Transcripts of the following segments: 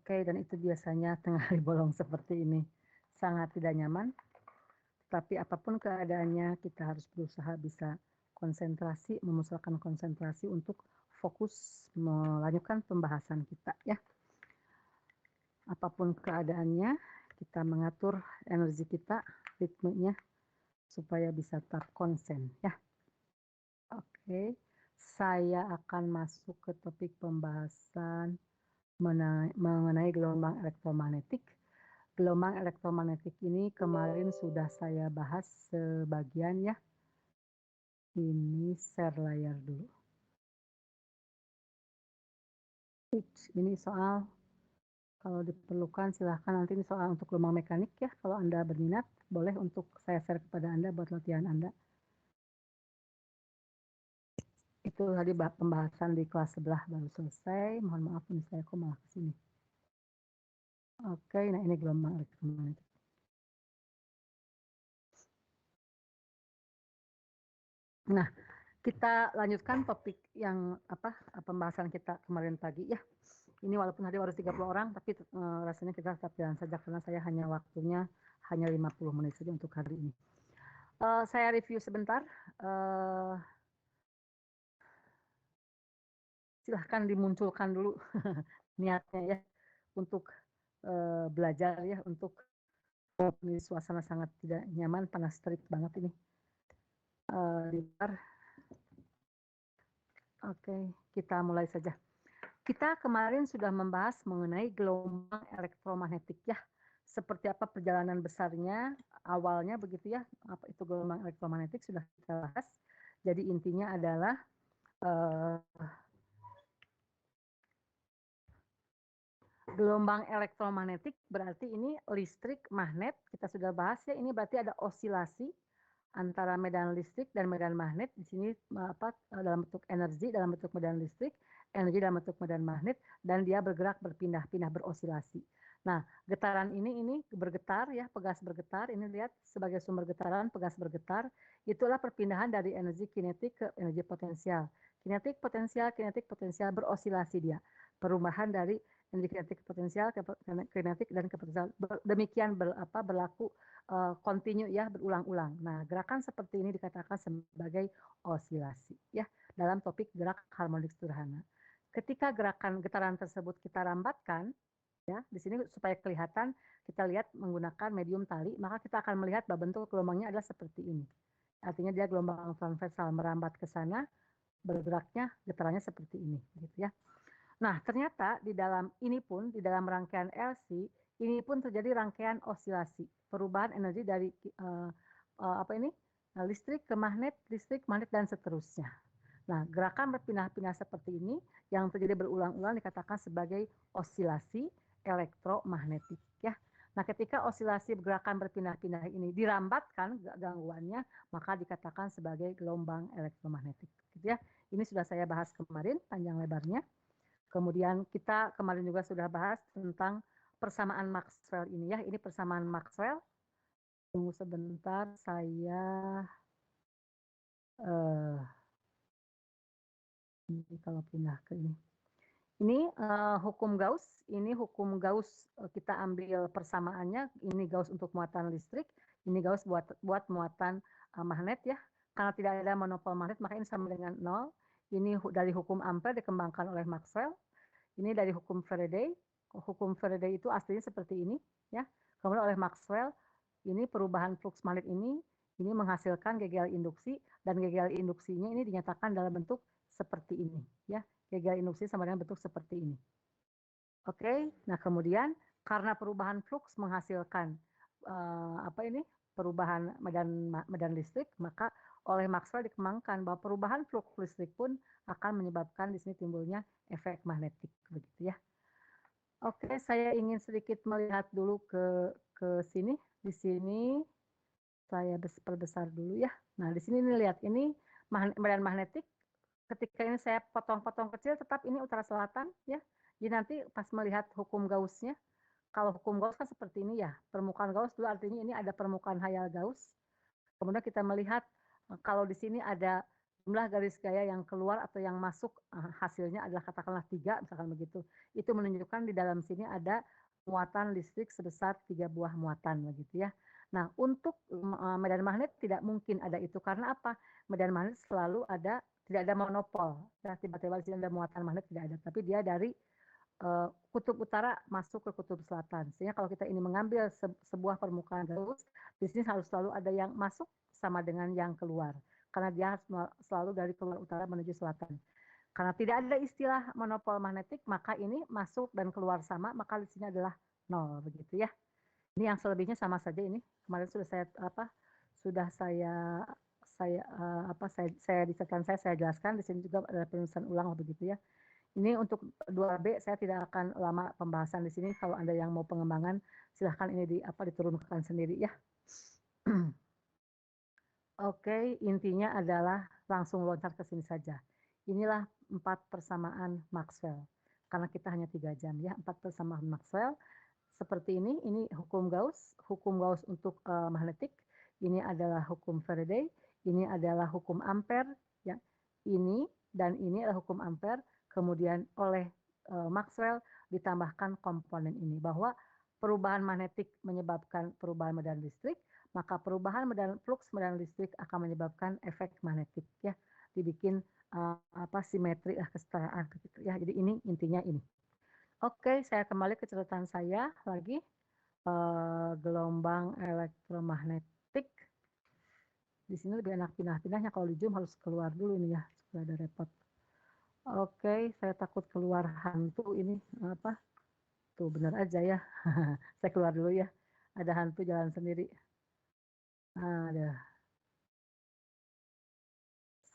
Oke, dan itu biasanya tengah hari bolong seperti ini sangat tidak nyaman. Tapi apapun keadaannya, kita harus berusaha bisa konsentrasi, memusatkan konsentrasi untuk fokus melanjutkan pembahasan kita ya. Apapun keadaannya, kita mengatur energi kita, ritmenya, supaya bisa tetap konsen ya. Oke, saya akan masuk ke topik pembahasan mengenai gelombang elektromagnetik. Gelombang elektromagnetik ini kemarin sudah saya bahas sebagian ya. Ini share layar dulu. Ini soal, kalau diperlukan silahkan nanti ini soal untuk gelombang mekanik ya. Kalau Anda berminat, boleh untuk saya share kepada Anda buat latihan Anda. Itu tadi pembahasan di kelas sebelah baru selesai. Mohon maaf ini saya kok malah ke sini. Oke, nah ini gelombang elektromagnetik. Nah, kita lanjutkan topik yang pembahasan kita kemarin pagi ya. Ini walaupun hari baru 30 orang, tapi rasanya kita tetap jalan saja karena saya hanya waktunya hanya 50 menit saja untuk hari ini. Saya review sebentar. Silahkan dimunculkan dulu niatnya ya untuk belajar ya, untuk ini suasana sangat tidak nyaman, panas terik banget ini. Oke, kita mulai saja. Kita kemarin sudah membahas mengenai gelombang elektromagnetik ya. Seperti apa perjalanan besarnya, awalnya begitu ya, apa itu gelombang elektromagnetik sudah kita bahas. Jadi intinya adalah gelombang elektromagnetik berarti ini listrik, magnet, kita sudah bahas ya, ini berarti ada osilasi antara medan listrik dan medan magnet. Di sini dalam bentuk energi, dalam bentuk medan listrik, energi dalam bentuk medan magnet, dan dia bergerak berpindah-pindah berosilasi. Nah, getaran ini bergetar ya, pegas bergetar. Ini lihat sebagai sumber getaran, pegas bergetar. Itulah perpindahan dari energi kinetik ke energi potensial. Kinetik, potensial berosilasi dia. Perubahan dari energi kinetik potensial, kinetik dan ke potensial. Demikian berlaku kontinu ya, berulang-ulang. Nah, gerakan seperti ini dikatakan sebagai osilasi ya, dalam topik gerak harmonik sederhana. Ketika gerakan getaran tersebut kita rambatkan ya, di sini supaya kelihatan, kita lihat menggunakan medium tali, maka kita akan melihat bahwa bentuk gelombangnya adalah seperti ini. Artinya dia gelombang transversal merambat ke sana, bergeraknya getarannya seperti ini gitu ya. Nah, ternyata di dalam ini pun, di dalam rangkaian LC, ini pun terjadi rangkaian osilasi, perubahan energi dari listrik ke magnet, dan seterusnya. Nah, gerakan berpindah-pindah seperti ini yang terjadi berulang-ulang dikatakan sebagai osilasi elektromagnetik ya. Nah, ketika osilasi gerakan berpindah-pindah ini dirambatkan gangguannya, maka dikatakan sebagai gelombang elektromagnetik gitu ya. Ini sudah saya bahas kemarin panjang lebarnya. Kemudian kita kemarin juga sudah bahas tentang persamaan Maxwell ini ya. Ini persamaan Maxwell. Tunggu sebentar, saya ini kalau pindah ke ini. Ini hukum Gauss. Ini hukum Gauss kita ambil persamaannya. Ini Gauss untuk muatan listrik. Ini Gauss buat muatan magnet ya. Karena tidak ada monopol magnet, maka ini sama dengan 0. Ini dari hukum Ampere dikembangkan oleh Maxwell. Ini dari hukum Faraday. Hukum Faraday itu aslinya seperti ini ya. Kemudian oleh Maxwell, ini perubahan flux magnet ini menghasilkan gegel induksi, dan gegel induksinya ini dinyatakan dalam bentuk seperti ini ya. Gegel induksi sama dengan bentuk seperti ini. Oke, nah kemudian karena perubahan flux menghasilkan perubahan medan listrik, maka oleh Maxwell dikembangkan bahwa perubahan flux listrik pun akan menyebabkan di sini timbulnya efek magnetik begitu ya. Oke, saya ingin sedikit melihat dulu ke sini. Di sini saya perbesar dulu ya. Nah, di sini lihat ini medan magnetik. Ketika ini saya potong-potong kecil, tetap ini utara selatan ya. Jadi nanti pas melihat hukum Gauss-nya, kalau hukum Gauss kan seperti ini ya. Permukaan Gauss dulu artinya ini ada permukaan hayal Gauss. Kemudian kita melihat kalau di sini ada jumlah garis gaya yang keluar atau yang masuk hasilnya adalah katakanlah 3, misalkan begitu. Itu menunjukkan di dalam sini ada muatan listrik sebesar 3 buah muatan begitu ya. Nah, untuk medan magnet tidak mungkin ada itu karena apa? Medan magnet selalu ada, tidak ada monopol. Ya, tiba-tiba di sini ada muatan magnet tidak ada, tapi dia dari kutub utara masuk ke kutub selatan. Sehingga kalau kita ini mengambil sebuah permukaan gaus, di sini harus selalu ada yang masuk sama dengan yang keluar. Karena dia harus selalu dari keluar utara menuju selatan. Karena tidak ada istilah monopol magnetik, maka ini masuk dan keluar sama, maka di sini adalah 0 begitu ya. Ini yang selebihnya sama saja ini. Kemarin sudah saya di catatan saya jelaskan, di sini juga ada penulisan ulang begitu ya. Ini untuk 2B saya tidak akan lama pembahasan di sini. Kalau Anda yang mau pengembangan, silahkan ini diturunkan sendiri ya. Oke, intinya adalah langsung loncat ke sini saja. Inilah 4 persamaan Maxwell. Karena kita hanya 3 jam ya, 4 persamaan Maxwell. Seperti ini hukum Gauss untuk magnetik. Ini adalah hukum Faraday, ini adalah hukum Ampere, ya. Ini dan ini adalah hukum Ampere. Kemudian oleh Maxwell ditambahkan komponen ini bahwa perubahan magnetik menyebabkan perubahan medan listrik, maka perubahan flux medan listrik akan menyebabkan efek magnetik ya. Dibikin simetri kesetaraan gitu ya. Jadi ini intinya ini. Oke, saya kembali ke catatan saya lagi. Gelombang elektromagnetik. Di sini lebih enak pindah-pindahnya, kalau di Zoom harus keluar dulu nih ya, supaya ada repot. Oke, saya takut keluar hantu ini. Tuh benar aja ya. Saya keluar dulu ya. Ada hantu jalan sendiri. Ada.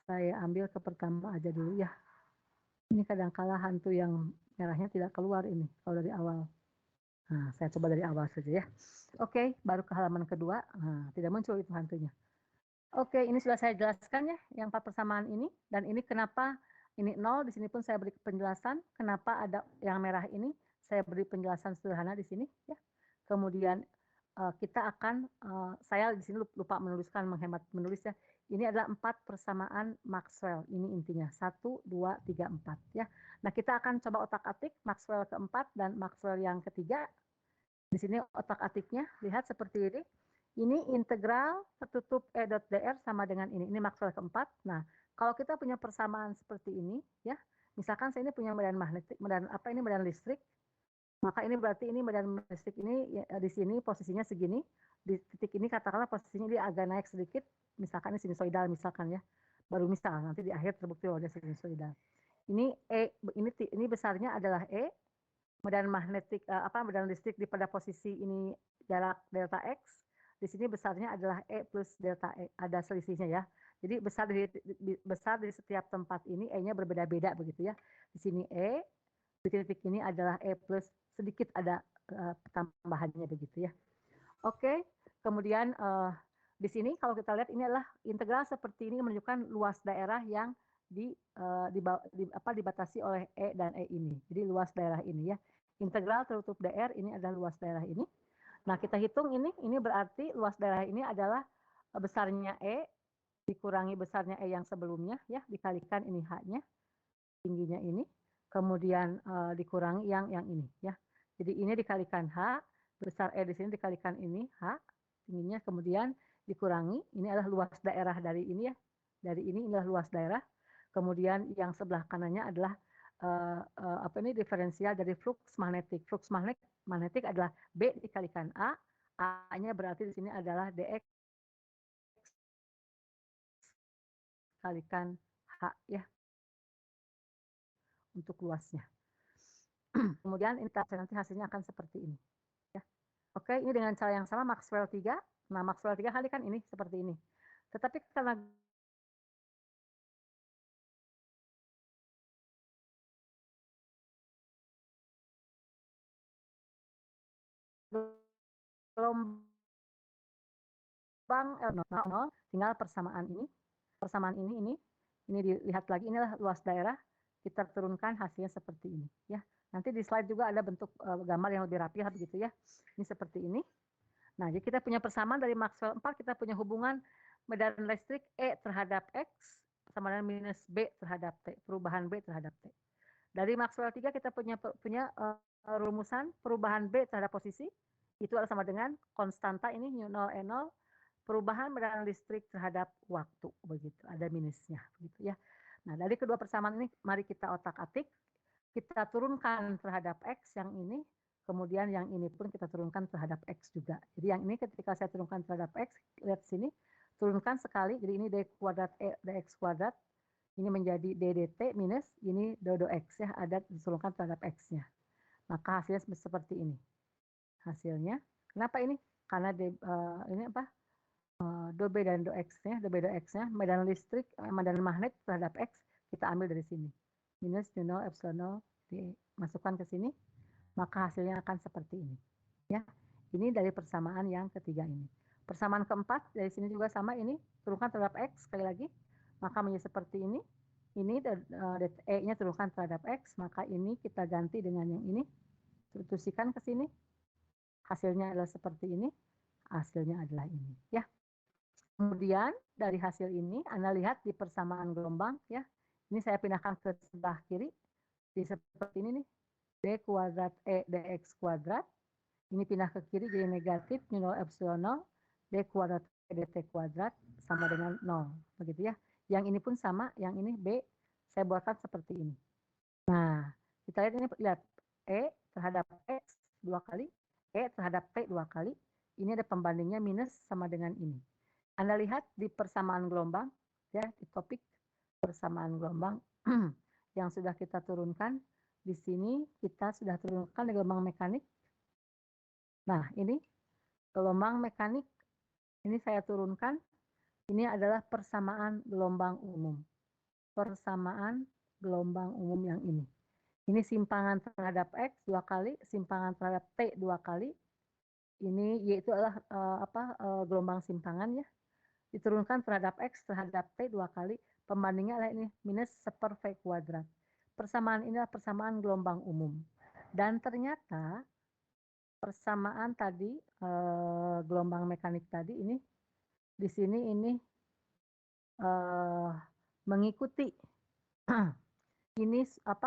Saya ambil ke pertama aja dulu ya. Ini kadang-kala hantu yang merahnya tidak keluar ini kalau dari awal. Nah, saya coba dari awal saja ya. Oke, baru ke halaman kedua. Nah, tidak muncul itu hantunya. Oke, ini sudah saya jelaskan ya, yang 4 persamaan ini. Dan ini kenapa ini 0, di sini pun saya beri penjelasan. Kenapa ada yang merah ini, saya beri penjelasan sederhana di sini. Ya. Kemudian kita akan, saya di sini lupa menuliskan, menghemat menulis ya. Ini adalah 4 persamaan Maxwell, ini intinya. 1, 2, 3, 4. Ya. Nah, kita akan coba otak-atik Maxwell keempat dan Maxwell yang ketiga. Di sini otak-atiknya, lihat seperti ini. Ini integral tertutup E.dr sama dengan ini. Ini Maxwell keempat. Nah, kalau kita punya persamaan seperti ini, ya, misalkan saya ini punya medan magnetik, medan listrik, maka ini berarti ini medan listrik ini ya, di sini posisinya segini, di titik ini katakanlah posisinya dia agak naik sedikit, misalkan ini sinusoidal misalkan ya, baru misal nanti di akhir terbukti bahwa dia sinusoidal. Ini ini besarnya adalah E, medan magnetik medan listrik pada posisi ini jarak delta X. Di sini besarnya adalah E plus delta E, ada selisihnya ya. Jadi besar di setiap tempat ini E-nya berbeda-beda begitu ya. Di sini E, di titik ini adalah E plus, sedikit ada tambahannya begitu ya. Oke, kemudian di sini kalau kita lihat ini adalah integral seperti ini menunjukkan luas daerah yang dibatasi oleh E dan E ini. Jadi luas daerah ini ya. Integral tertutup dr ini adalah luas daerah ini. Nah, kita hitung ini berarti luas daerah ini adalah besarnya E dikurangi besarnya E yang sebelumnya ya, dikalikan ini H-nya, tingginya ini, kemudian dikurangi yang ini ya. Jadi ini dikalikan H, besar E di sini dikalikan ini H, tingginya, kemudian dikurangi, ini adalah luas daerah dari ini ya. Dari ini adalah luas daerah. Kemudian yang sebelah kanannya adalah diferensial dari flux magnetik. Flux magnetik adalah B dikalikan A, A-nya berarti di sini adalah dx kalikan H ya, untuk luasnya. Kemudian nanti hasilnya akan seperti ini. Ya. Oke, ini dengan cara yang sama Maxwell 3. Nah, Maxwell 3 kali kan ini seperti ini. Tetapi karena gelombang L0, tinggal persamaan ini. Persamaan ini dilihat lagi, inilah luas daerah. Kita turunkan hasilnya seperti ini ya. Nanti di slide juga ada bentuk gambar yang lebih rapi begitu ya. Ini seperti ini. Nah, jadi kita punya persamaan dari Maxwell 4, kita punya hubungan medan listrik E terhadap X, sama dengan minus B terhadap T, perubahan B terhadap T. Dari Maxwell 3 kita punya rumusan perubahan B terhadap posisi, itu adalah sama dengan konstanta ini U0 E0, perubahan medan listrik terhadap waktu, begitu, ada minusnya, begitu ya. Nah, dari kedua persamaan ini mari kita otak-atik, kita turunkan terhadap X yang ini, kemudian yang ini pun kita turunkan terhadap X juga. Jadi yang ini ketika saya turunkan terhadap X, lihat sini, turunkan sekali, jadi ini D kuadrat E dx kuadrat, ini menjadi D dt minus, ini dodo X ya, ada diturunkan terhadap X-nya. Maka hasilnya seperti ini. Hasilnya, kenapa ini? Karena ini apa? Do B dan do X-nya, do B do X-nya, medan listrik, medan magnet terhadap X, kita ambil dari sini. Minus U0 epsilon 0 dimasukkan ke sini, maka hasilnya akan seperti ini. Ya, ini dari persamaan yang ketiga ini. Persamaan keempat, dari sini juga sama ini, turunkan terhadap X, sekali lagi, maka menjadi seperti ini. Ini E-nya turunkan terhadap X, maka ini kita ganti dengan yang ini, substitusikan ke sini, hasilnya adalah seperti ini, hasilnya adalah ini. Ya. Kemudian dari hasil ini, Anda lihat di persamaan gelombang, ya. Ini saya pindahkan ke sebelah kiri, di seperti ini nih, D kuadrat E dx kuadrat, ini pindah ke kiri jadi negatif, U0 epsilon 0, D kuadrat E dt kuadrat sama dengan 0, begitu ya. Yang ini pun sama, yang ini B, saya buatkan seperti ini. Nah, kita lihat ini, lihat E terhadap X 2 kali, E terhadap T 2 kali, ini ada pembandingnya minus sama dengan ini. Anda lihat di persamaan gelombang, ya, di topik persamaan gelombang yang sudah kita turunkan, di sini kita sudah turunkan di gelombang mekanik. Nah, ini gelombang mekanik, ini saya turunkan, ini adalah persamaan gelombang umum. Persamaan gelombang umum yang ini. Ini simpangan terhadap X 2 kali, simpangan terhadap T 2 kali. Ini yaitu adalah gelombang simpangan ya. Diturunkan terhadap X terhadap T 2 kali. Pembandingnya adalah ini minus 1/V kuadrat. Persamaan ini adalah persamaan gelombang umum. Dan ternyata persamaan tadi gelombang mekanik tadi ini di sini ini mengikuti ini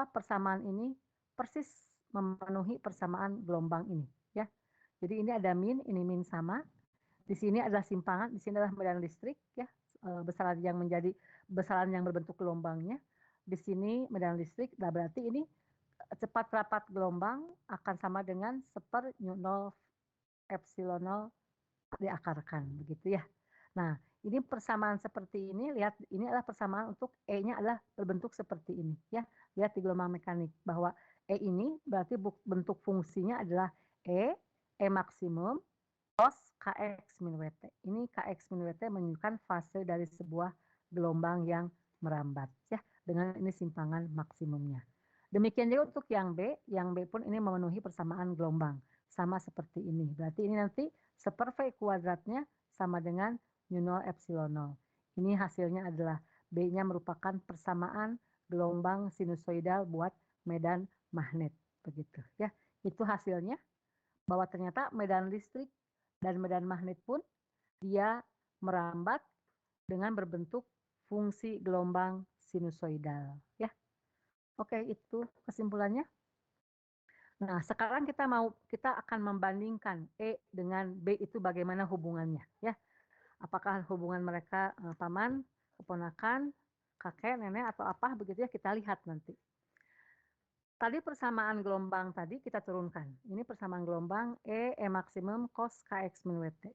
persamaan ini persis memenuhi persamaan gelombang ini ya. Jadi ini ada min, ini min sama. Di sini adalah simpangan, di sini adalah medan listrik ya, besaran yang menjadi besaran yang berbentuk gelombangnya. Di sini medan listrik, nah berarti ini cepat rapat gelombang akan sama dengan 1/0 epsilon 0 diakarkan begitu ya. Nah, ini persamaan seperti ini, lihat ini adalah persamaan untuk E-nya adalah berbentuk seperti ini ya. Lihat di gelombang mekanik bahwa E ini berarti bentuk fungsinya adalah E maksimum cos Kx min Wt. Ini Kx min Wt menunjukkan fase dari sebuah gelombang yang merambat ya, dengan ini simpangan maksimumnya. Demikian juga untuk yang B pun ini memenuhi persamaan gelombang sama seperti ini. Berarti ini nanti 1/V kuadratnya sama dengan U0 epsilon 0. Ini hasilnya adalah B-nya merupakan persamaan gelombang sinusoidal buat medan magnet begitu ya. Itu hasilnya bahwa ternyata medan listrik dan medan magnet pun dia merambat dengan berbentuk fungsi gelombang sinusoidal ya. Oke, itu kesimpulannya. Nah, sekarang kita akan membandingkan E dengan B itu bagaimana hubungannya ya. Apakah hubungan mereka paman, keponakan, kakek, nenek atau apa begitu ya, kita lihat nanti. Tadi persamaan gelombang tadi kita turunkan. Ini persamaan gelombang E maksimum cos Kx min Wt.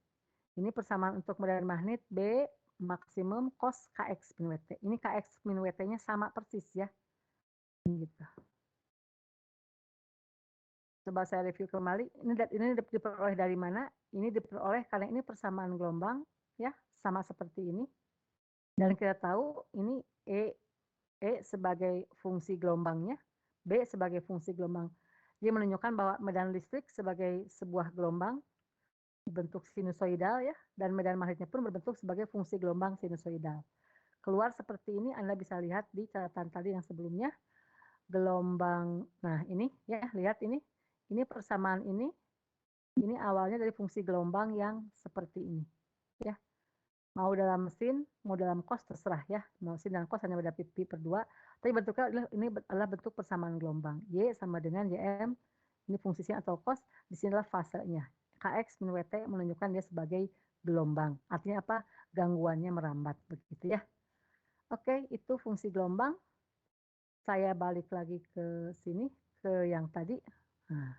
Ini persamaan untuk medan magnet B maksimum cos Kx min Wt. Ini Kx min Wt-nya sama persis ya. Gitu. Coba saya review kembali. Ini diperoleh dari mana? Ini diperoleh karena ini persamaan gelombang ya, sama seperti ini. Dan kita tahu ini E sebagai fungsi gelombangnya, B sebagai fungsi gelombang. Dia menunjukkan bahwa medan listrik sebagai sebuah gelombang berbentuk sinusoidal ya, dan medan magnetnya pun berbentuk sebagai fungsi gelombang sinusoidal. Keluar seperti ini, Anda bisa lihat di catatan tadi yang sebelumnya. Gelombang, nah ini ya, lihat ini persamaan ini awalnya dari fungsi gelombang yang seperti ini ya. Mau dalam mesin, mau dalam kos terserah ya. Mesin dan kos hanya beda pi per 2. Tapi bentuknya adalah bentuk persamaan gelombang. Y sama dengan YM, ini fungsi sin atau cos, di sini adalah fasenya. Kx min WT menunjukkan dia sebagai gelombang. Artinya apa? Gangguannya merambat. Begitu ya. Oke, itu fungsi gelombang. Saya balik lagi ke sini, ke yang tadi. Nah,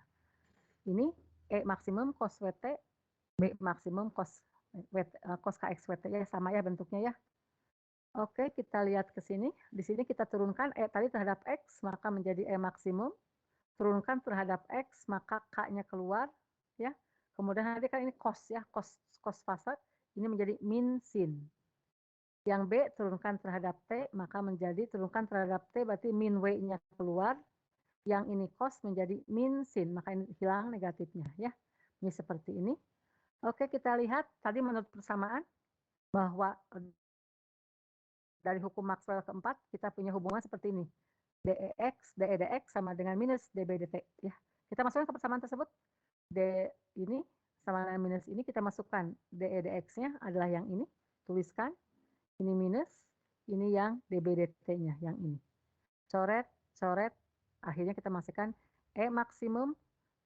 ini E maksimum cos WT, B maksimum cos Kx WT ya, sama ya bentuknya ya. Oke, kita lihat ke sini. Di sini kita turunkan E tadi terhadap X, maka menjadi E maksimum. Turunkan terhadap X, maka K-nya keluar. Ya. Kemudian nanti kan ini cos ya, cos fase. Ini menjadi min sin. Yang B turunkan terhadap T, maka menjadi turunkan terhadap T, berarti min W-nya keluar. Yang ini cos menjadi min sin, maka ini hilang negatifnya. Ya. Ini seperti ini. Oke, kita lihat tadi menurut persamaan bahwa dari hukum Maxwell keempat kita punya hubungan seperti ini. dEdx sama dengan minus dB dt. Ya. Kita masukkan ke persamaan tersebut. D ini sama dengan minus ini kita masukkan dEdx-nya adalah yang ini. Tuliskan. Ini minus, ini yang dB dt-nya yang ini. Coret, coret. Akhirnya kita masukkan E maksimum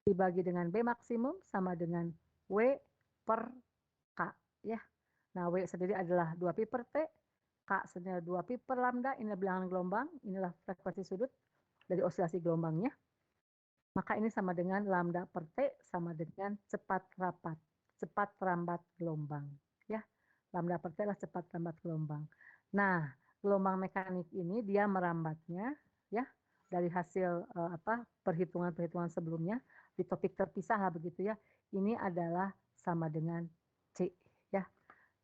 dibagi dengan B maksimum sama dengan W per K. Ya. Nah, W sendiri adalah 2 pi per T, K sendiri 2 pi per lambda, ini bilangan gelombang, inilah frekuensi sudut dari osilasi gelombangnya. Maka ini sama dengan lambda per T sama dengan cepat rambat gelombang. Ya, lambda per T adalah cepat rambat gelombang. Nah, gelombang mekanik ini dia merambatnya, ya, dari hasil perhitungan-perhitungan sebelumnya di topik terpisah lah begitu ya. Ini adalah sama dengan C, ya.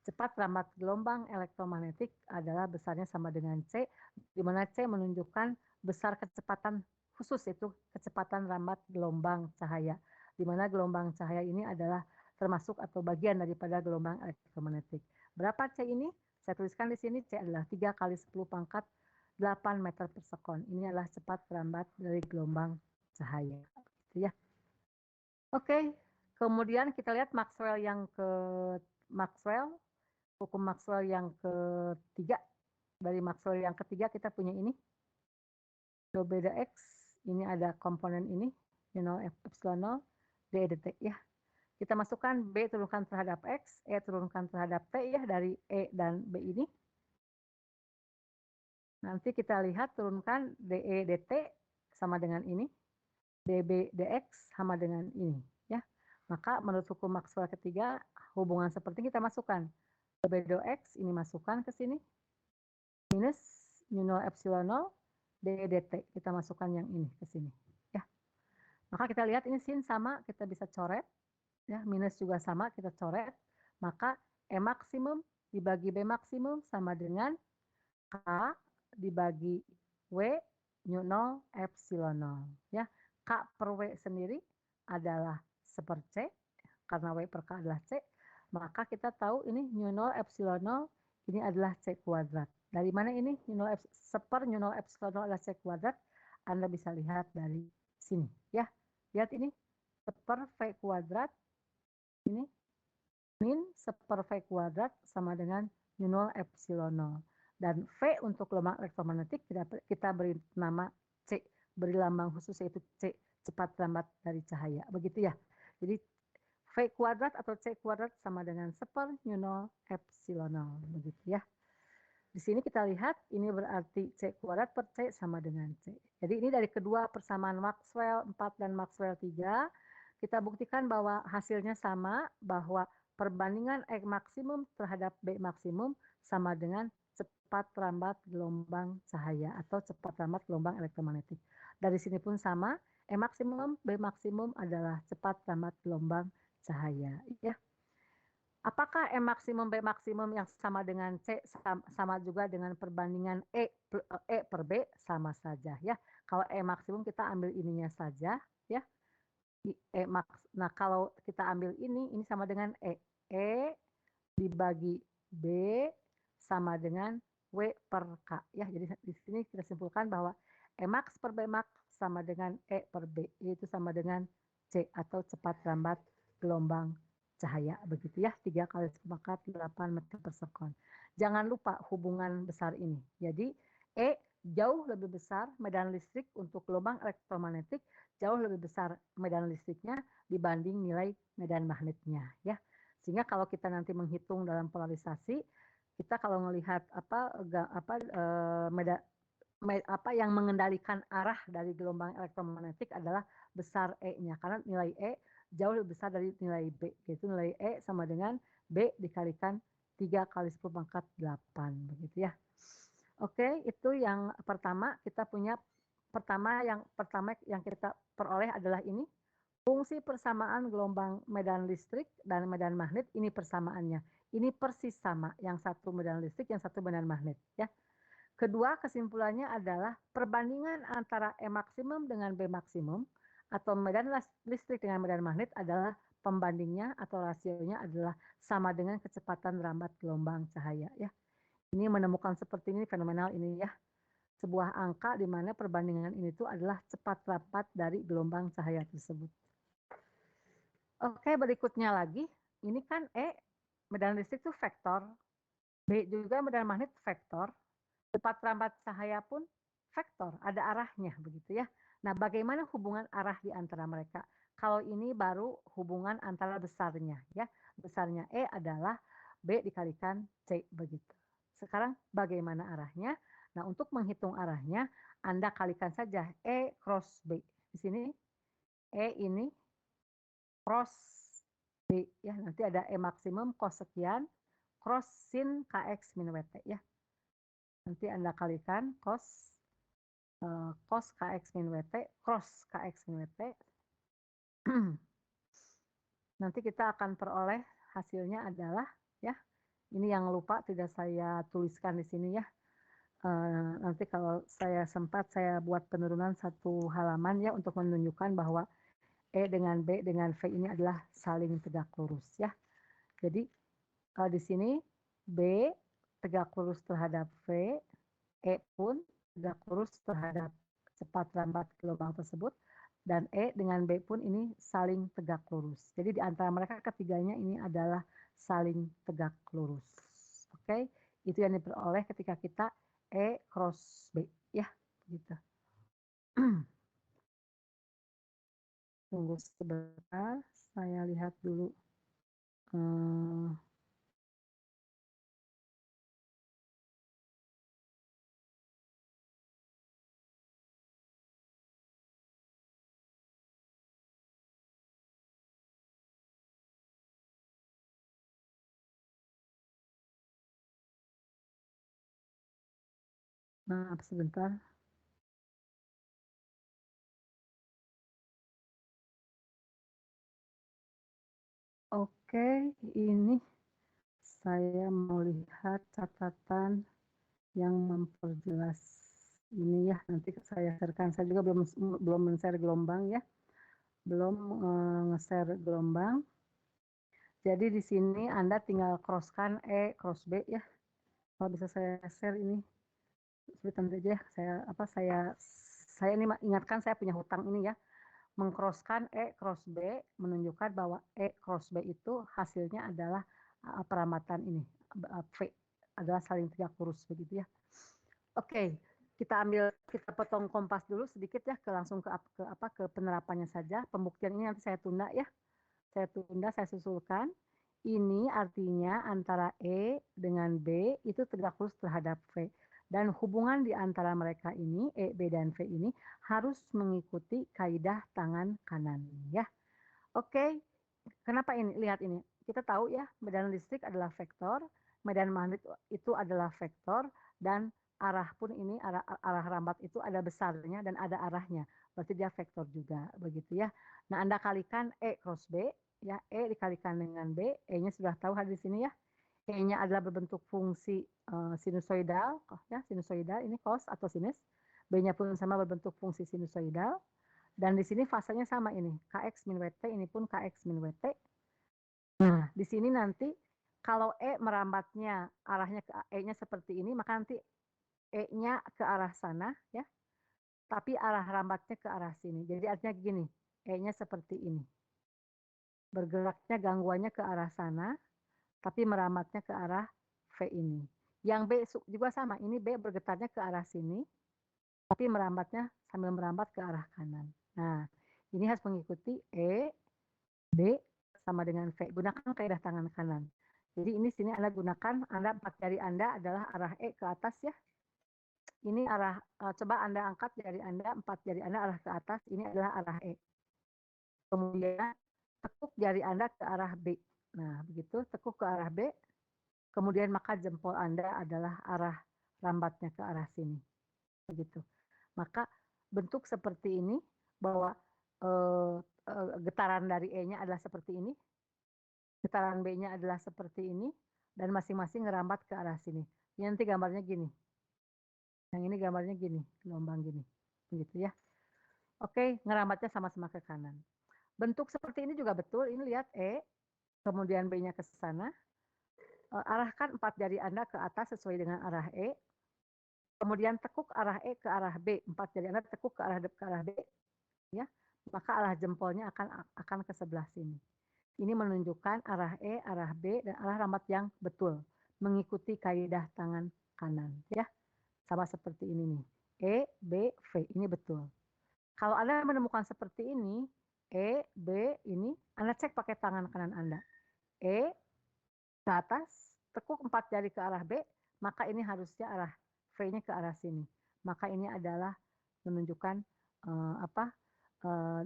Cepat rambat gelombang elektromagnetik adalah besarnya sama dengan C, di mana C menunjukkan besar kecepatan khusus, yaitu kecepatan rambat gelombang cahaya, di mana gelombang cahaya ini adalah termasuk atau bagian daripada gelombang elektromagnetik. Berapa C ini? Saya tuliskan di sini, C adalah 3 kali 10 pangkat 8 meter per sekon. Ini adalah cepat rambat dari gelombang cahaya. Ya. Oke, kemudian kita lihat Maxwell yang hukum Maxwell yang ketiga. Dari Maxwell yang ketiga kita punya ini. Beda X, ini ada komponen ini, epsilon 0, D dt ya. Kita masukkan B turunkan terhadap X, E turunkan terhadap T ya, dari E dan B ini. Nanti kita lihat turunkan DE dt sama dengan ini, DB dx sama dengan ini ya. Maka menurut hukum Maxwell ketiga, hubungan seperti kita masukkan. DB dx ini masukkan ke sini, minus mu 0 epsilon 0 d dt, kita masukkan yang ini ke sini ya. Maka kita lihat ini sin sama, kita bisa coret ya, minus juga sama, kita coret. Maka E maksimum dibagi B maksimum sama dengan K dibagi W mu 0 epsilon 0 ya. K per W sendiri adalah seper C, karena W per K adalah C, maka kita tahu ini mu 0 epsilon 0 ini adalah C kuadrat. Dari mana ini? Seper mu 0 epsilon 0 adalah C kuadrat. Anda bisa lihat dari sini ya. Lihat ini, seper V kuadrat, ini min seper V kuadrat sama dengan mu 0 epsilon 0. Dan V untuk gelombang elektromagnetik kita beri nama C, beri lambang khusus yaitu C, cepat rambat dari cahaya. Begitu ya. Jadi V kuadrat atau C kuadrat sama dengan seper mu 0 epsilon 0. Begitu ya. Di sini kita lihat ini berarti C kuadrat per C sama dengan C. Jadi ini dari kedua persamaan Maxwell 4 dan Maxwell 3. Kita buktikan bahwa hasilnya sama, bahwa perbandingan E maksimum terhadap B maksimum sama dengan cepat rambat gelombang cahaya atau cepat rambat gelombang elektromagnetik. Dari sini pun sama, E maksimum, B maksimum adalah cepat rambat gelombang cahaya. Ya. Apakah E maksimum, B maksimum yang sama dengan C sama juga dengan perbandingan E per B? Sama saja ya. Kalau E maksimum kita ambil ininya saja ya. Nah kalau kita ambil ini sama dengan E. E dibagi B sama dengan W per K ya. Jadi di sini kita simpulkan bahwa E max per B max sama dengan E per B, yaitu sama dengan C atau cepat rambat gelombang cahaya, begitu ya, 3 kali 10⁻8 meter per sekon. Jangan lupa hubungan besar ini. Jadi E jauh lebih besar medan listrik untuk gelombang elektromagnetik, jauh lebih besar medan listriknya dibanding nilai medan magnetnya ya. Sehingga kalau kita nanti menghitung dalam polarisasi, kita kalau melihat yang mengendalikan arah dari gelombang elektromagnetik adalah besar E-nya karena nilai E jauh lebih besar dari nilai B, yaitu nilai E sama dengan B dikalikan 3 kali 10⁻8 begitu ya. Oke, itu yang pertama kita punya pertama yang kita peroleh adalah ini. Fungsi persamaan gelombang medan listrik dan medan magnet ini persamaannya. Ini persis sama, yang satu medan listrik, yang satu medan magnet ya. Kedua, kesimpulannya adalah perbandingan antara E maksimum dengan B maksimum atau medan listrik dengan medan magnet adalah pembandingnya atau rasionya adalah sama dengan kecepatan rambat gelombang cahaya ya. Ini menemukan seperti ini fenomenal ini ya. Sebuah angka di mana perbandingan ini tuh adalah cepat rambat dari gelombang cahaya tersebut. Oke, berikutnya lagi, ini kan E, medan listrik itu vektor, B juga medan magnet vektor, cepat rambat cahaya pun vektor, ada arahnya begitu ya. Nah, bagaimana hubungan arah di antara mereka? Kalau ini baru hubungan antara besarnya ya. Besarnya E adalah B dikalikan C begitu. Sekarang bagaimana arahnya? Nah, untuk menghitung arahnya, Anda kalikan saja E cross B. Di sini E ini cross B ya, nanti ada E maksimum cos sekian cross sin Kx min Wt ya. Nanti Anda kalikan cos Kx min Wt cross Kx min Wt. Nanti kita akan peroleh hasilnya adalah ya, ini yang lupa tidak saya tuliskan di sini ya. Nanti kalau saya sempat saya buat penurunan satu halaman ya untuk menunjukkan bahwa E dengan B dengan V ini adalah saling tegak lurus ya. Jadi di sini B tegak lurus terhadap V, E pun tegak lurus terhadap cepat rambat gelombang tersebut, dan E dengan B pun ini saling tegak lurus. Jadi di antara mereka ketiganya ini adalah saling tegak lurus. Oke, itu yang diperoleh ketika kita E cross B ya, gitu. Tunggu sebentar, saya lihat dulu. Maaf sebentar. Oke, ini saya mau lihat catatan yang memperjelas ini ya. Nanti saya sharekan. Saya juga belum men-share gelombang ya. Belum nge-share gelombang. Jadi di sini Anda tinggal crosskan E cross B ya. Kalau bisa saya share ini. Sebentar aja ya. Saya ini ingatkan saya punya hutang ini ya. Mengcrosskan E cross B menunjukkan bahwa E cross B itu hasilnya adalah perambatan ini V adalah saling tegak lurus begitu ya. Oke, kita potong kompas dulu sedikit ya langsung ke penerapannya saja. Pembuktian ini nanti saya tunda ya. Saya tunda, saya susulkan. Ini artinya antara E dengan B itu tegak lurus terhadap V. Dan hubungan di antara mereka ini, E, B, dan V ini harus mengikuti kaidah tangan kanan ya. Oke, kenapa ini? Lihat ini. Kita tahu ya, medan listrik adalah vektor, medan magnet itu adalah vektor, dan arah pun ini, arah rambat itu ada besarnya dan ada arahnya. Berarti dia vektor juga, begitu ya. Nah, Anda kalikan E cross B, ya, E dikalikan dengan B, E-nya sudah tahu ada di sini ya. E-nya adalah berbentuk fungsi sinusoidal, ya, sinusoidal ini cos atau sinus. B-nya pun sama berbentuk fungsi sinusoidal. Dan di sini fasenya sama ini, Kx min Wt, ini pun Kx min Wt. Nah, di sini nanti kalau E merambatnya arahnya ke E-nya seperti ini, maka nanti E-nya ke arah sana, ya. Tapi arah rambatnya ke arah sini. Jadi artinya gini, E-nya seperti ini. bergeraknya gangguannya ke arah sana, tapi merambatnya ke arah V ini. Yang B juga sama, ini B bergetarnya ke arah sini, tapi merambatnya sambil merambat ke arah kanan. Nah, ini harus mengikuti E, B, sama dengan V. Gunakan kaidah tangan kanan. Jadi ini sini Anda gunakan, 4 jari Anda adalah arah E ke atas ya. Ini arah, coba Anda angkat jari Anda, 4 jari Anda arah ke atas, ini adalah arah E. Kemudian tekuk jari Anda ke arah B. Nah, begitu, tekuk ke arah B, kemudian maka jempol Anda adalah arah rambatnya ke arah sini. Begitu. Maka bentuk seperti ini, bahwa getaran dari E-nya adalah seperti ini, getaran B-nya adalah seperti ini, dan masing-masing ngerambat ke arah sini. Ini nanti gambarnya gini. Yang ini gambarnya gini, gelombang gini. Begitu ya. Oke, ngerambatnya sama-sama ke kanan. Bentuk seperti ini juga betul, ini lihat E, kemudian B-nya ke sana. Arahkan 4 jari Anda ke atas sesuai dengan arah E. Kemudian tekuk arah E ke arah B, 4 jari Anda tekuk ke arah B, ya. Maka arah jempolnya akan ke sebelah sini. Ini menunjukkan arah E, arah B, dan arah rambat yang betul, mengikuti kaidah tangan kanan, ya. Sama seperti ini nih. E, B, V, ini betul. Kalau Anda menemukan seperti ini, E, B, ini, Anda cek pakai tangan kanan Anda. E, ke atas, tekuk 4 jari ke arah B, maka ini harusnya arah V-nya ke arah sini. Maka ini adalah menunjukkan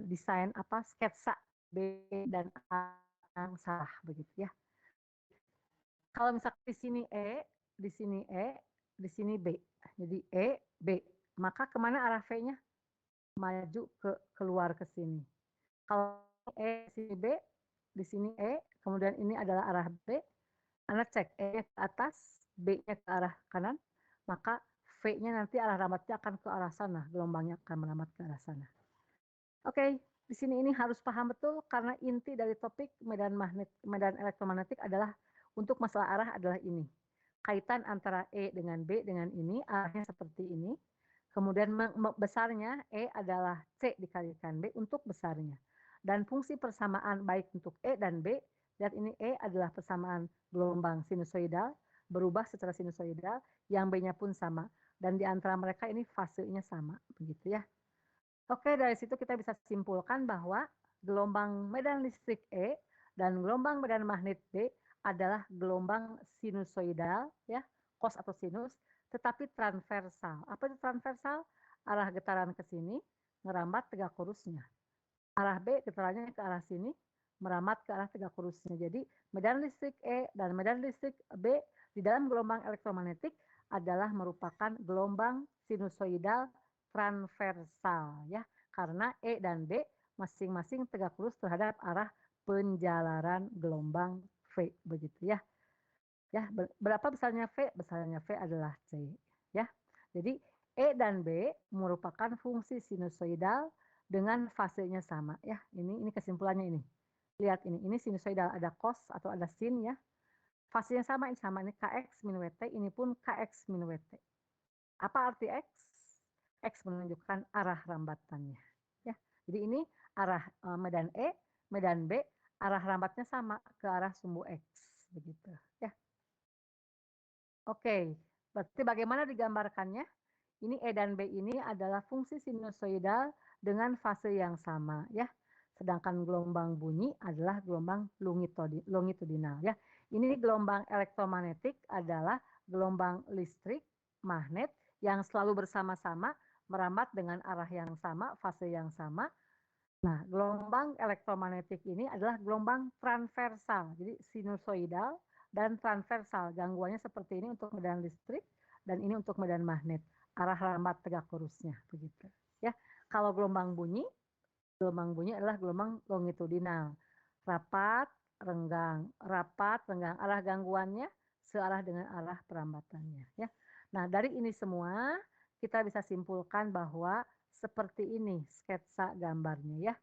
desain sketsa B dan A yang salah begitu ya. Kalau misalkan di sini E, di sini E, di sini B. Jadi E, B. Maka kemana arah V-nya? Maju keluar ke sini. Kalau E di sini B, di sini E, kemudian ini adalah arah B. Anda cek E-nya ke atas, B-nya ke arah kanan, maka V-nya nanti arah rambatnya akan ke arah sana, gelombangnya akan merambat ke arah sana. Oke, di sini ini harus paham betul karena inti dari topik medan elektromagnetik adalah untuk masalah arah adalah ini. Kaitan antara E dengan B dengan ini, arahnya seperti ini. Kemudian besarnya E adalah C dikalikan B untuk besarnya. Dan fungsi persamaan baik untuk E dan B, dan ini E adalah persamaan gelombang sinusoidal, berubah secara sinusoidal, yang B-nya pun sama. Dan di antara mereka ini fasenya sama, begitu ya. Oke, dari situ kita bisa simpulkan bahwa gelombang medan listrik E dan gelombang medan magnet B adalah gelombang sinusoidal, ya, cos atau sinus, tetapi transversal. Apa itu transversal? Arah getaran ke sini, merambat tegak lurusnya. Arah B getarannya ke arah sini, merambat ke arah tegak lurusnya. Jadi medan listrik E dan medan listrik B di dalam gelombang elektromagnetik adalah merupakan gelombang sinusoidal transversal ya, karena E dan B masing-masing tegak lurus terhadap arah penjalaran gelombang V begitu ya. Ya, berapa besarnya V? Besarnya V adalah C ya. Jadi E dan B merupakan fungsi sinusoidal dengan fasenya sama ya. Ini kesimpulannya ini. Lihat ini sinusoidal, ada cos atau ada sin ya. Fasenya sama, ini Kx min Wt, ini pun Kx min Wt. Apa arti X? X menunjukkan arah rambatannya. Ya, jadi ini arah medan E, medan B, arah rambatnya sama ke arah sumbu X, begitu. Ya. Oke, berarti bagaimana digambarkannya? Ini E dan B ini adalah fungsi sinusoidal dengan fase yang sama, ya. Sedangkan gelombang bunyi adalah gelombang longitudinal, ya. Ini gelombang elektromagnetik adalah gelombang listrik, magnet yang selalu bersama-sama merambat dengan arah yang sama, fase yang sama. Nah, gelombang elektromagnetik ini adalah gelombang transversal, jadi sinusoidal dan transversal. Gangguannya seperti ini untuk medan listrik dan ini untuk medan magnet. Arah rambat tegak lurusnya begitu. Ya, kalau gelombang bunyi adalah gelombang longitudinal. Rapat, renggang, arah gangguannya searah dengan arah perambatannya ya. Nah, dari ini semua kita bisa simpulkan bahwa seperti ini sketsa gambarnya ya.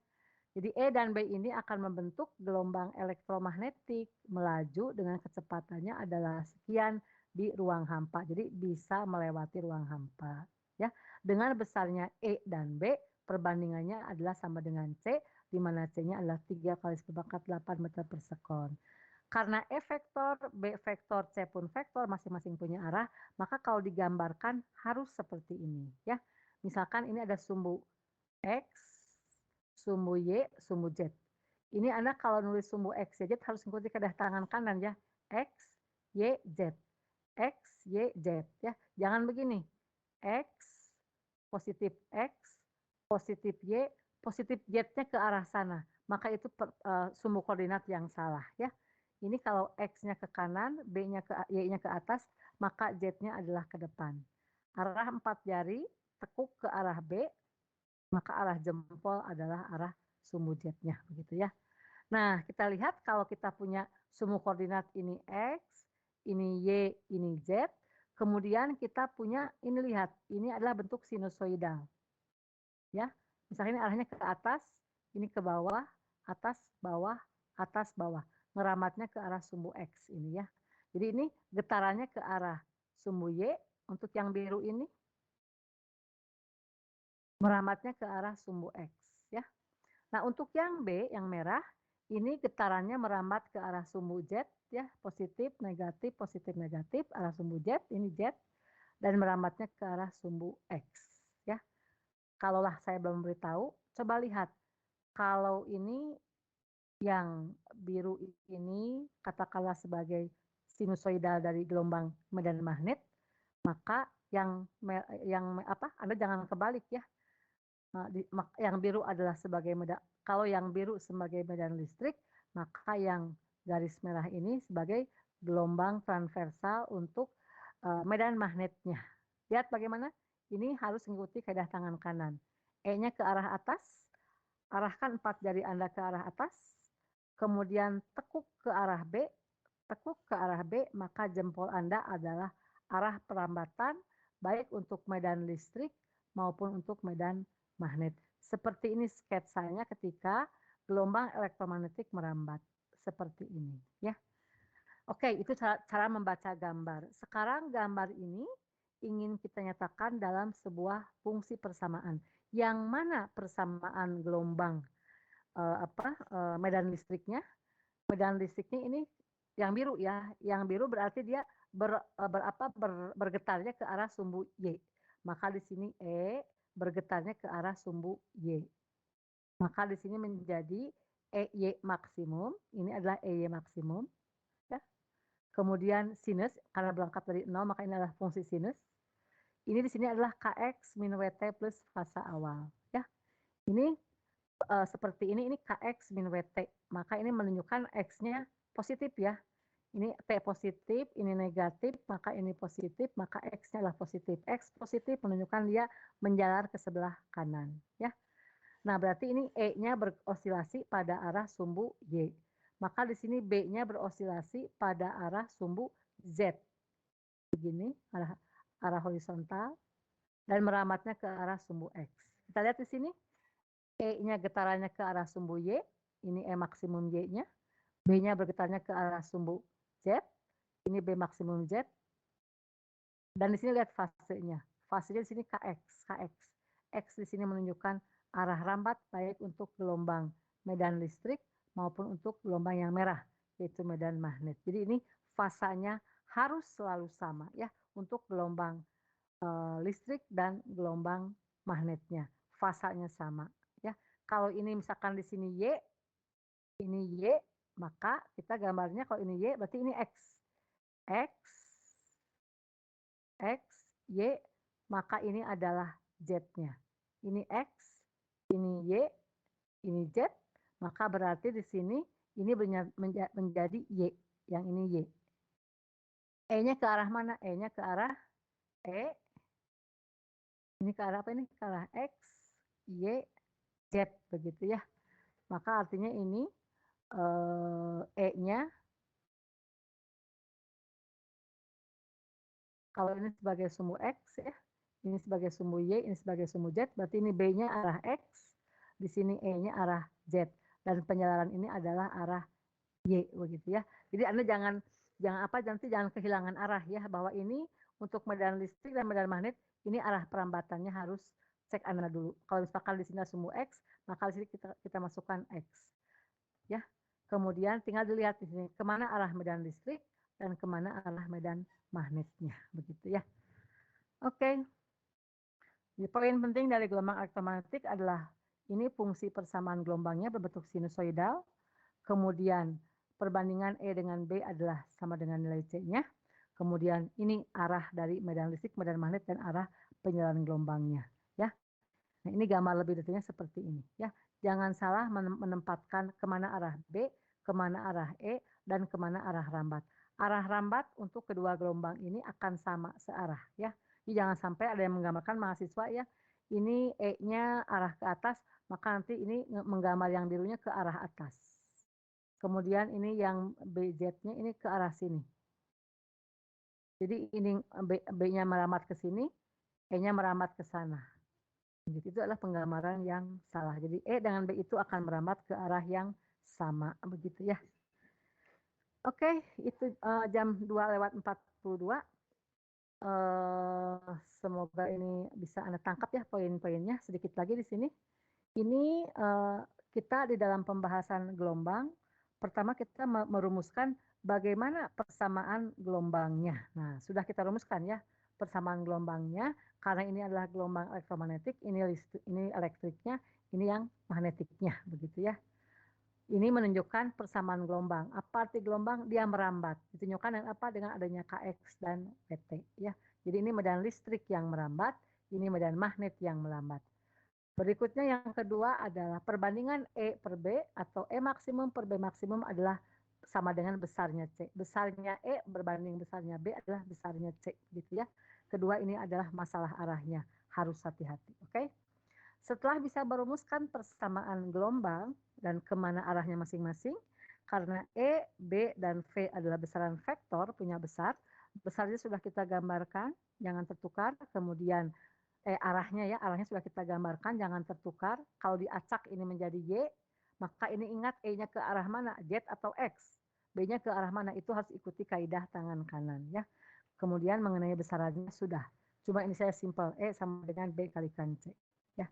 Jadi E dan B ini akan membentuk gelombang elektromagnetik melaju dengan kecepatannya adalah sekian di ruang hampa. Jadi bisa melewati ruang hampa ya. Dengan besarnya E dan B perbandingannya adalah sama dengan C di mana C-nya adalah 3 kali 10⁻8 meter per sekon. Karena E vektor, B vektor, C pun vektor, masing-masing punya arah, maka kalau digambarkan harus seperti ini ya. Misalkan ini ada sumbu X, sumbu Y, sumbu Z. Ini Anda kalau nulis sumbu X, Y, Z harus mengikuti kedah tangan kanan ya. X, Y, Z. X, Y, Z ya. Jangan begini. X, positif X, positif Y, positif Z-nya ke arah sana. Maka itu sumbu koordinat yang salah ya. Ini kalau X-nya ke kanan, B-nya ke Y-nya ke atas, maka Z-nya adalah ke depan. Arah 4 jari tekuk ke arah B, maka arah jempol adalah arah sumbu Z-nya begitu ya. Nah, kita lihat kalau kita punya sumbu koordinat ini X, ini Y, ini Z, kemudian kita punya ini lihat, ini adalah bentuk sinusoidal. Ya. Misalnya ini arahnya ke atas, ini ke bawah, atas, bawah, atas, bawah. Ngeramatnya ke arah sumbu X ini ya. Jadi ini getarannya ke arah sumbu Y, untuk yang biru ini meramatnya ke arah sumbu X ya. Nah, untuk yang B, yang merah, ini getarannya merambat ke arah sumbu Z ya, positif, negatif, arah sumbu Z, ini Z, dan merambatnya ke arah sumbu X ya. Kalaulah saya belum beritahu, coba lihat. Kalau ini yang biru ini katakanlah sebagai sinusoidal dari gelombang medan magnet, maka yang Anda jangan kebalik ya. Yang biru adalah sebagai medan, kalau yang biru sebagai medan listrik, maka yang garis merah ini sebagai gelombang transversal untuk medan magnetnya. Lihat bagaimana? Ini harus mengikuti kaidah tangan kanan. E-nya ke arah atas, arahkan 4 jari Anda ke arah atas, kemudian tekuk ke arah B, maka jempol Anda adalah arah perambatan baik untuk medan listrik maupun untuk medan magnet. Seperti ini sketsanya ketika gelombang elektromagnetik merambat. Seperti ini ya. Oke, itu cara membaca gambar. Sekarang gambar ini ingin kita nyatakan dalam sebuah fungsi persamaan. Yang mana persamaan gelombang medan listriknya? Medan listriknya ini yang biru ya. Yang biru berarti dia bergetarnya ke arah sumbu Y. Maka di sini E bergetarnya ke arah sumbu Y. Maka di sini menjadi EY maksimum. Ini adalah EY maksimum. Ya. Kemudian sinus, karena berangkat dari 0, maka ini adalah fungsi sinus. Ini di sini adalah KX min WT plus fasa awal. Ya. Ini seperti ini KX min WT. Maka ini menunjukkan X-nya positif ya. Ini T positif, ini negatif, maka ini positif, maka X-nya adalah positif. X positif menunjukkan dia menjalar ke sebelah kanan. Ya. Nah, berarti ini E-nya berosilasi pada arah sumbu Y. Maka di sini B-nya berosilasi pada arah sumbu Z. Begini, arah horizontal, dan meramatnya ke arah sumbu X. Kita lihat di sini, E-nya getarannya ke arah sumbu Y, ini E maksimum Y-nya. B-nya bergetarnya ke arah sumbu Z, ini B maksimum Z. Dan di sini lihat fasenya. Fasenya di sini KX. X di sini menunjukkan arah rambat baik untuk gelombang medan listrik maupun untuk gelombang yang merah, yaitu medan magnet. Jadi ini fasanya harus selalu sama ya untuk gelombang listrik dan gelombang magnetnya. Fasanya sama ya. Kalau ini misalkan di sini Y, ini Y, maka kita gambarnya kalau ini Y berarti ini X. X, Y, maka ini adalah Z-nya. Ini X, ini Y, ini Z, maka berarti di sini ini menjadi Y, yang ini Y. E-nya ke arah mana? E-nya ke arah E. Ini ke arah apa ini? Ke arah X, Y, Z, begitu ya. Maka artinya ini E-nya, kalau ini sebagai sumbu X ya, ini sebagai sumbu Y, ini sebagai sumbu Z, berarti ini B-nya arah X, di sini E-nya arah Z, dan penjalanan ini adalah arah Y, begitu ya. Jadi Anda jangan kehilangan arah ya, bahwa ini untuk medan listrik dan medan magnet, ini arah perambatannya harus cek Anda dulu. Kalau misalkan di sini sumbu X, maka di sini kita masukkan X. Ya. Kemudian tinggal dilihat di sini kemana arah medan listrik dan kemana arah medan magnetnya, begitu ya. Oke. Jadi poin penting dari gelombang elektromagnetik adalah ini fungsi persamaan gelombangnya berbentuk sinusoidal, kemudian perbandingan E dengan B adalah sama dengan nilai C-nya, kemudian ini arah dari medan listrik, medan magnet, dan arah penyaluran gelombangnya. Ya. Nah, ini gambar lebih detailnya seperti ini. Ya. Jangan salah menempatkan kemana arah B, kemana arah E, dan kemana arah rambat. Arah rambat untuk kedua gelombang ini akan sama searah. Ya. Jadi jangan sampai ada yang menggambarkan mahasiswa ya, ini E-nya arah ke atas, maka nanti ini menggambar yang birunya ke arah atas. Kemudian ini yang BZ-nya ini ke arah sini. Jadi ini B-nya merambat ke sini, E-nya merambat ke sana. Jadi itu adalah penggambaran yang salah. Jadi E dengan B itu akan merambat ke arah yang sama, begitu ya. Oke, itu jam 2:42. Semoga ini bisa Anda tangkap ya poin-poinnya. Sedikit lagi di sini. Ini kita di dalam pembahasan gelombang, pertama kita merumuskan bagaimana persamaan gelombangnya. Nah, sudah kita rumuskan ya persamaan gelombangnya, karena ini adalah gelombang elektromagnetik, ini elektriknya, ini yang magnetiknya, begitu ya. Ini menunjukkan persamaan gelombang. Apa arti gelombang? Dia merambat. Ditunjukkan dengan apa? Dengan adanya Kx dan Pt. Ya. Jadi ini medan listrik yang merambat, ini medan magnet yang melambat. Berikutnya yang kedua adalah perbandingan E per B atau E maksimum per B maksimum adalah sama dengan besarnya C. Besarnya E berbanding besarnya B adalah besarnya C, gitu ya. Kedua ini adalah masalah arahnya, harus hati-hati, oke? Setelah bisa merumuskan persamaan gelombang dan kemana arahnya masing-masing, karena E, B, dan V adalah besaran vektor, punya besar, besarnya sudah kita gambarkan, jangan tertukar, kemudian arahnya sudah kita gambarkan, jangan tertukar. Kalau diacak ini menjadi Y, maka ini ingat E-nya ke arah mana, Z atau X. B-nya ke arah mana, itu harus ikuti kaidah tangan kanan ya. Kemudian mengenai besarannya sudah. Cuma ini saya simpel, E sama dengan B kalikan C. Ya.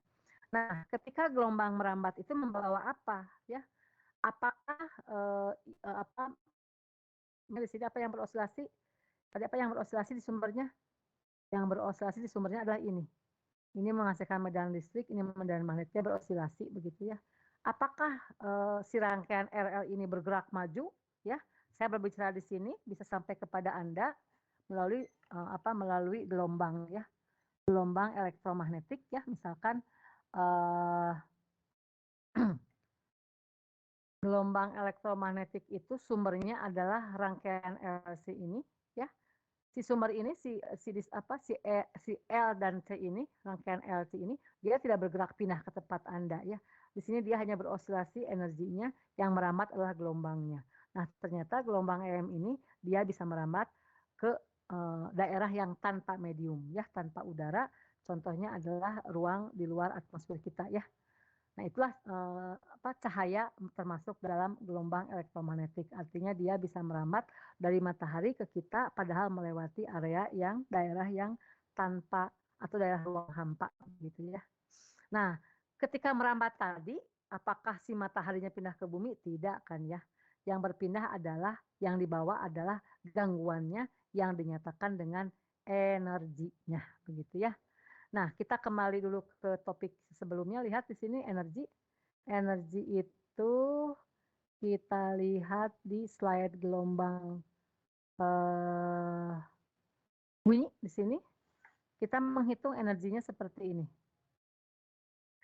Nah, ketika gelombang merambat itu membawa apa ya? Apakah di sini apa yang berosilasi? Tadi apa yang berosilasi di sumbernya? Yang berosilasi di sumbernya adalah ini. Ini menghasilkan medan listrik, ini medan magnetnya berosilasi begitu ya. Apakah si rangkaian RL ini bergerak maju? Ya, saya berbicara di sini bisa sampai kepada Anda melalui melalui gelombang ya, gelombang elektromagnetik ya, misalkan gelombang elektromagnetik itu sumbernya adalah rangkaian LC ini ya. Si sumber ini si L dan C ini, rangkaian LC ini, dia tidak bergerak pindah ke tempat Anda ya. Di sini dia hanya berosilasi, energinya yang merambat adalah gelombangnya. Nah, ternyata gelombang EM ini dia bisa merambat ke daerah yang tanpa medium ya, tanpa udara. Contohnya adalah ruang di luar atmosfer kita ya. Nah, itulah cahaya termasuk dalam gelombang elektromagnetik. Artinya dia bisa merambat dari matahari ke kita padahal melewati daerah yang tanpa atau daerah ruang hampa gitu ya. Nah, ketika merambat tadi, apakah si mataharinya pindah ke bumi? Tidak kan ya. Yang berpindah adalah, yang dibawa adalah gangguannya yang dinyatakan dengan energinya begitu ya. Nah, kita kembali dulu ke topik sebelumnya. Lihat di sini energi. Energi itu kita lihat di slide gelombang bunyi di sini. Kita menghitung energinya seperti ini.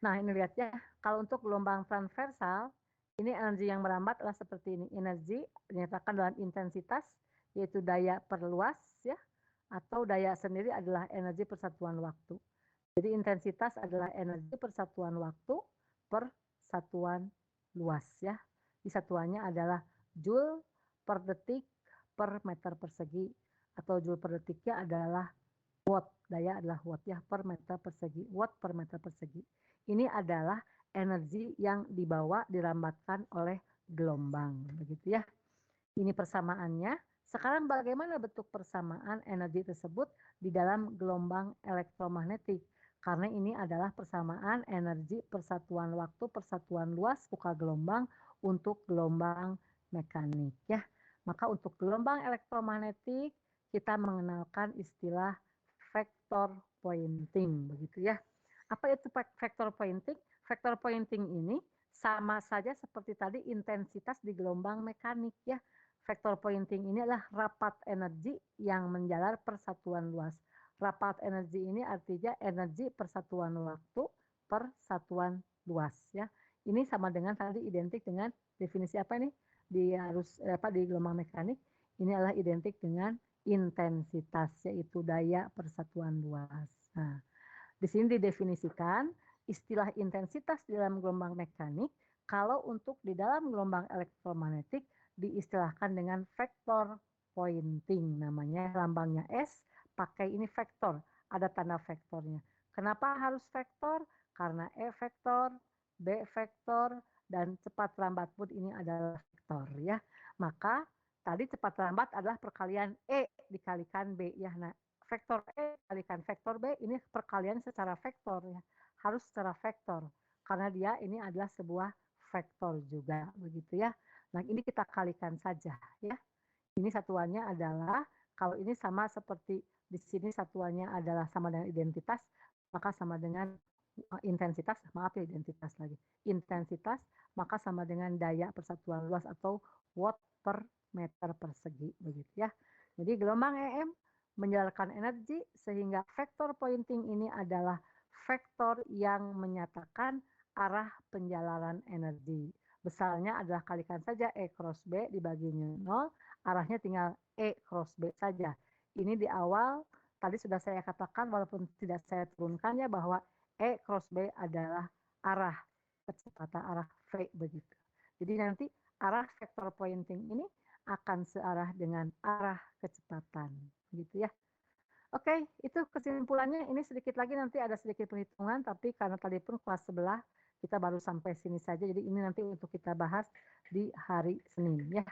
Nah, ini lihat ya. Kalau untuk gelombang transversal, ini energi yang merambat adalah seperti ini. Energi dinyatakan dalam intensitas, yaitu daya per luas ya. Atau daya sendiri adalah energi persatuan waktu. Jadi intensitas adalah energi persatuan waktu per satuan luas ya. Di satuannya adalah joule per detik per meter persegi atau joule per detiknya adalah watt. Daya adalah watt ya, per meter persegi. Watt per meter persegi. Ini adalah energi yang dibawa dirambatkan oleh gelombang begitu ya. Ini persamaannya. Sekarang bagaimana bentuk persamaan energi tersebut di dalam gelombang elektromagnetik? karena ini adalah persamaan energi persatuan waktu, persatuan luas muka gelombang untuk gelombang mekanik ya. Maka untuk gelombang elektromagnetik kita mengenalkan istilah vector pointing begitu ya. Apa itu vector pointing? Vector pointing ini sama saja seperti tadi intensitas di gelombang mekanik ya. Vector pointing ini adalah rapat energi yang menjalar persatuan luas. Rapat energi ini artinya energi persatuan waktu per satuan luas ya. Ini sama dengan tadi identik dengan definisi apa nih? Di gelombang mekanik ini adalah identik dengan intensitas yaitu daya persatuan luas. Nah, di sini didefinisikan istilah intensitas di dalam gelombang mekanik kalau untuk di dalam gelombang elektromagnetik diistilahkan dengan vektor pointing namanya lambangnya S pakai ini vektor ada tanda vektornya. Kenapa harus vektor? Karena E vektor, B vektor dan cepat lambat pun ini adalah vektor ya. Maka tadi cepat lambat adalah perkalian E dikalikan B ya. Nah, vektor E dikalikan vektor B ini perkalian secara vektor ya. Harus secara vektor karena dia ini adalah sebuah vektor juga begitu ya. Nah, ini kita kalikan saja ya. Ini satuannya adalah kalau ini sama seperti di sini satuannya adalah sama dengan identitas, maka sama dengan intensitas, maaf ya identitas lagi. Intensitas maka sama dengan daya persatuan luas atau watt per meter persegi begitu ya. Jadi gelombang EM menjalankan energi sehingga vektor pointing ini adalah vektor yang menyatakan arah penjalanan energi. Besarnya adalah kalikan saja E cross B dibagi 0, arahnya tinggal E cross B saja. Ini di awal tadi sudah saya katakan walaupun tidak saya turunkan ya bahwa E cross B adalah arah kecepatan arah V begitu. Jadi nanti arah vektor pointing ini akan searah dengan arah kecepatan gitu ya. Oke, itu kesimpulannya. Ini sedikit lagi nanti ada sedikit perhitungan, tapi karena tadi pun kelas sebelah kita baru sampai sini saja. Jadi ini nanti untuk kita bahas di hari Senin ya.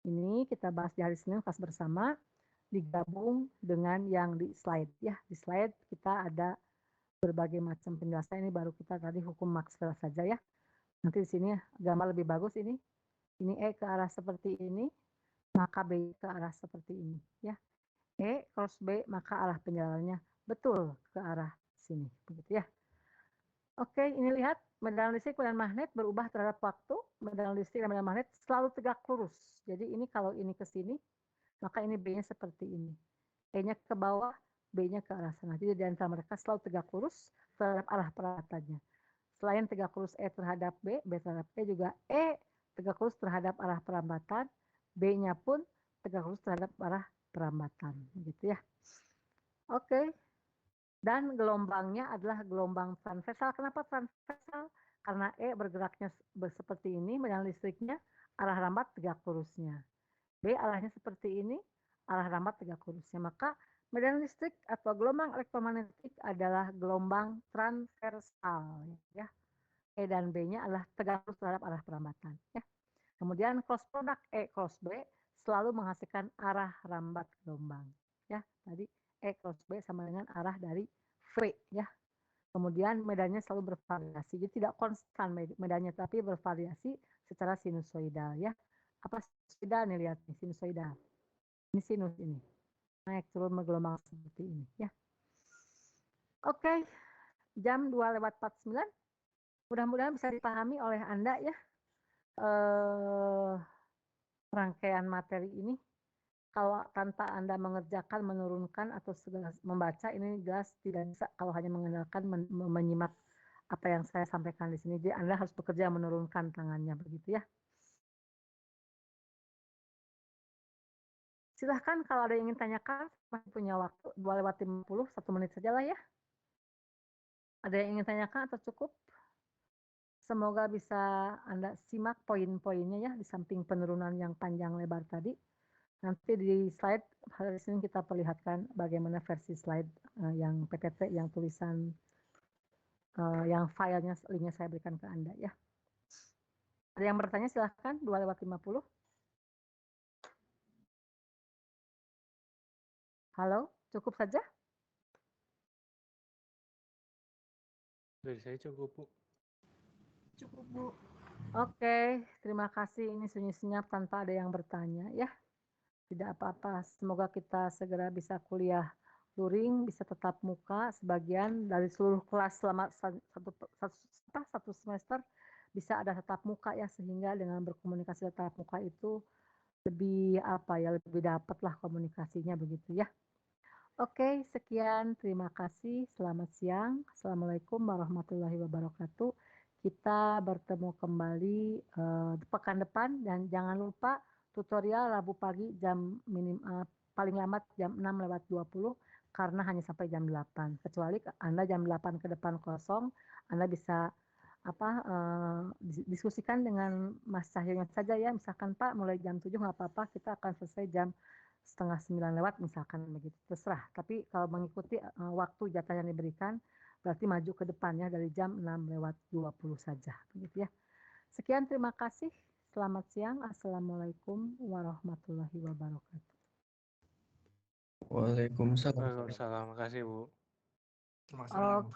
Ini kita bahas di hari Senin kelas bersama digabung dengan yang di slide ya. Di slide kita ada berbagai macam penjelasan. Ini baru kita tadi hukum Maxwell saja ya. Nanti di sini gambar lebih bagus ini. Ini E ke arah seperti ini, maka B ke arah seperti ini ya. E cross B maka arah penjalanannya betul ke arah sini begitu ya. Oke, ini lihat medan listrik dan magnet berubah terhadap waktu. Medan listrik dan medan magnet selalu tegak lurus. Jadi ini kalau ini ke sini, maka ini B-nya seperti ini. E-nya ke bawah, B-nya ke arah sana. Jadi di antara mereka selalu tegak lurus terhadap arah perawatannya. Selain tegak lurus E terhadap B, B terhadap E juga E tegak lurus terhadap arah perambatan, B-nya pun tegak lurus terhadap arah perambatan. Gitu ya. Oke. Dan gelombangnya adalah gelombang transversal. Kenapa transversal? Karena E bergeraknya seperti ini, medan listriknya arah rambat tegak lurusnya. B arahnya seperti ini, arah rambat tegak lurusnya. Maka medan listrik atau gelombang elektromagnetik adalah gelombang transversal. Ya. E dan B-nya adalah tegak lurus terhadap arah perambatan. Ya. Kemudian cross product E cross B selalu menghasilkan arah rambat gelombang. Ya, tadi E cross B sama dengan arah dari V ya. Kemudian medannya selalu bervariasi. Jadi tidak konstan medannya tapi bervariasi secara sinusoidal ya. Apa sinusoidal nih lihat nih sinusoidal. Ini sinus ini. Naik turun bergelombang seperti ini ya. Oke. Jam 2:49. Mudah-mudahan bisa dipahami oleh Anda ya. Rangkaian materi ini. Kalau tanpa Anda mengerjakan, menurunkan, atau membaca, ini jelas tidak bisa kalau hanya mengandalkan menyimak apa yang saya sampaikan di sini. Jadi Anda harus bekerja menurunkan tangannya, begitu ya. Silahkan kalau ada yang ingin tanyakan, masih punya waktu, 2:50, 1 menit saja lah ya. Ada yang ingin tanyakan atau cukup? Semoga bisa Anda simak poin-poinnya ya, di samping penurunan yang panjang lebar tadi. Nanti di slide hari ini kita perlihatkan bagaimana versi slide yang PPT yang tulisan yang filenya linknya saya berikan ke Anda ya. Ada yang bertanya silahkan 2:50. Halo, cukup saja? Dari saya cukup, Bu. Cukup, Bu. Oke, terima kasih. Ini sunyi senyap tanpa ada yang bertanya ya. Tidak apa-apa. Semoga kita segera bisa kuliah luring, bisa tetap muka. Sebagian dari seluruh kelas selama satu semester bisa ada tatap muka ya, sehingga dengan berkomunikasi tatap muka itu lebih apa ya, lebih dapat lah komunikasinya begitu ya. Oke, sekian. Terima kasih. Selamat siang. Assalamualaikum warahmatullahi wabarakatuh. Kita bertemu kembali pekan depan dan jangan lupa tutorial Rabu pagi paling lambat jam 6:20 karena hanya sampai jam 8. Kecuali Anda jam 8 ke depan kosong, Anda bisa diskusikan dengan Mas Cahyonya saja ya. Misalkan Pak mulai jam 7 nggak apa-apa, kita akan selesai jam 8:30 lewat misalkan begitu, terserah. Tapi kalau mengikuti waktu jatah yang diberikan, berarti maju ke depannya dari jam 6:20 saja, begitu ya. Sekian, terima kasih. Selamat siang. Assalamualaikum warahmatullahi wabarakatuh. Waalaikumsalam. Waalaikumsalam. Makasih, Bu. Terima kasih, Bu.